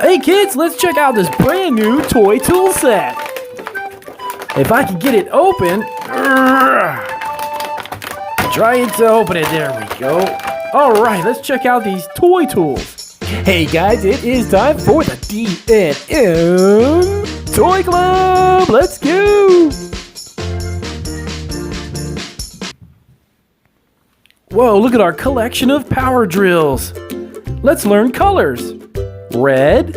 Hey kids, let's check out this brand new toy tool set. If I can get it open, trying to open it, there we go. All right, let's check out these toy tools. Hey guys, it is time for the D&M Toy Club. Let's go. Whoa, look at our collection of power drills. Let's learn colors. Red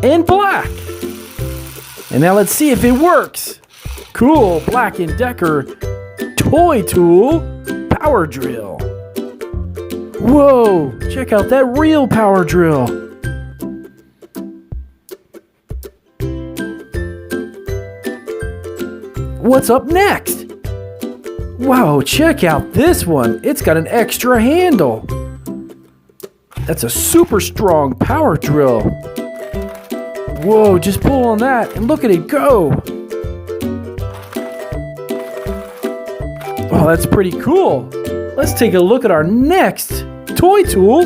and black. And now let's see if it works. Cool, Black & Decker toy tool power drill. Whoa, check out that real power drill. What's up next? Wow, check out this one. It's got an extra handle. That's a super strong power drill. Whoa, just pull on that and look at it go. Oh, that's pretty cool. Let's take a look at our next toy tool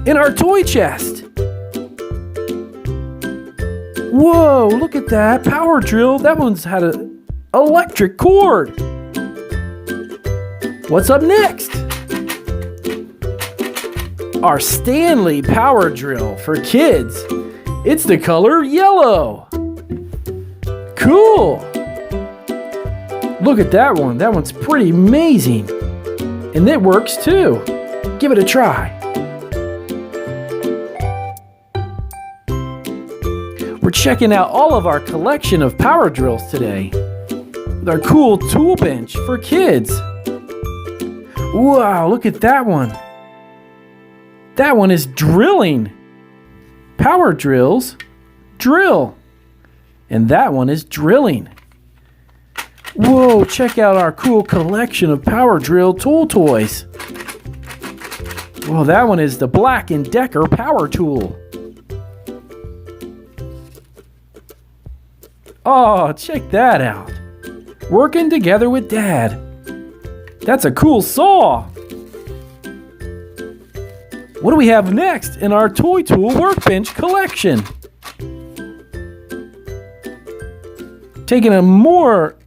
in our toy chest. Whoa, look at that power drill. That one's had an electric cord. What's up next? Our Stanley power drill for kids. It's the color yellow. Cool. Look at that one. That one's pretty amazing. And it works too. Give it a try. We're checking out all of our collection of power drills today. With our cool tool bench for kids. Wow, look at that one. That one is drilling. Power drills, drill. And that one is drilling. Whoa, check out our cool collection of power drill tool toys. Well, that one is the Black & Decker power tool. Oh, check that out. Working together with Dad. That's a cool saw. What do we have next in our toy tool workbench collection? Taking a more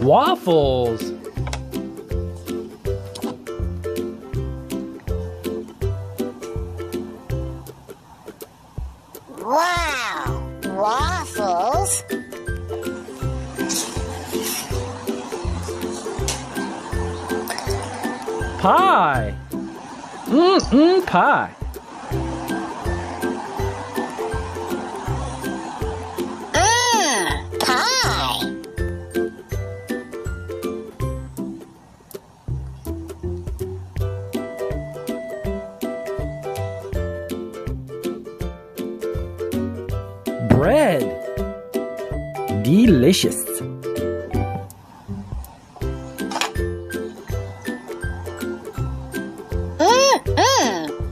waffles. Wow, waffles? Pie. Pie. Pie. Bread. Delicious.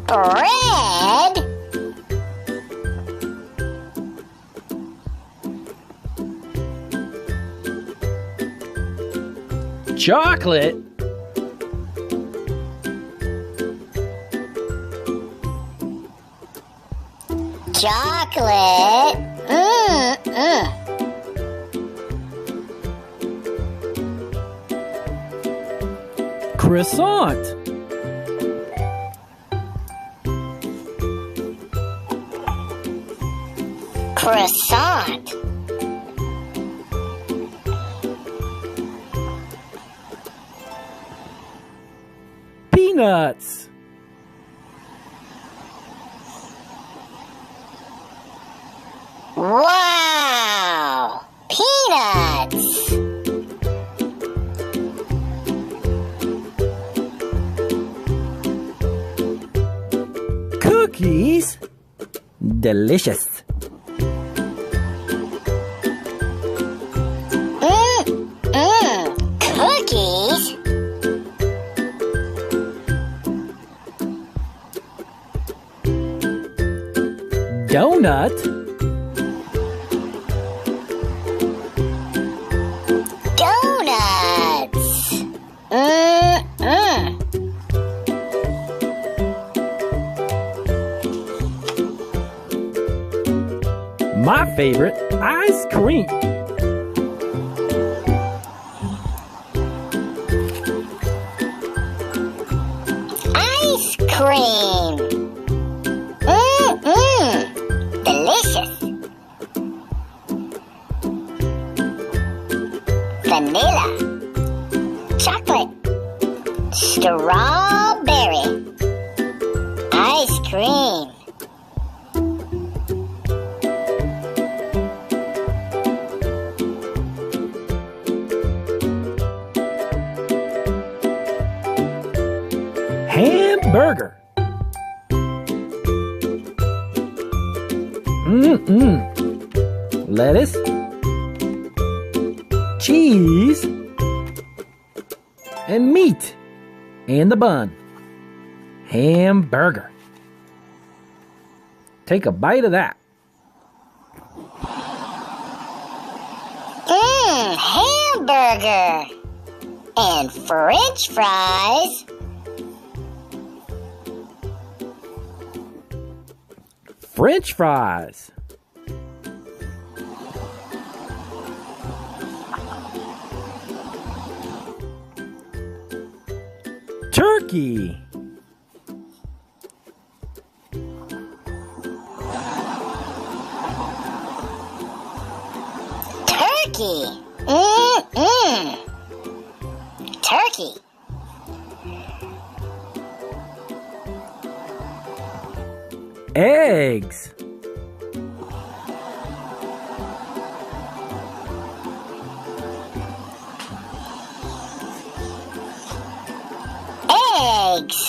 Bread? Chocolate? Chocolate. Croissant. Croissant. Peanuts. Wow! Peanuts. Cookies. Delicious. Cookies. Donut. Donuts. My favorite, ice cream. Ice cream. Delicious. Vanilla. Chocolate. Strawberry. Ice cream. Hamburger. Lettuce. Cheese. And meat. And the bun. Hamburger. Take a bite of that. Hamburger. And French fries. French fries. Turkey. Turkey. Turkey. Eggs. Eggs.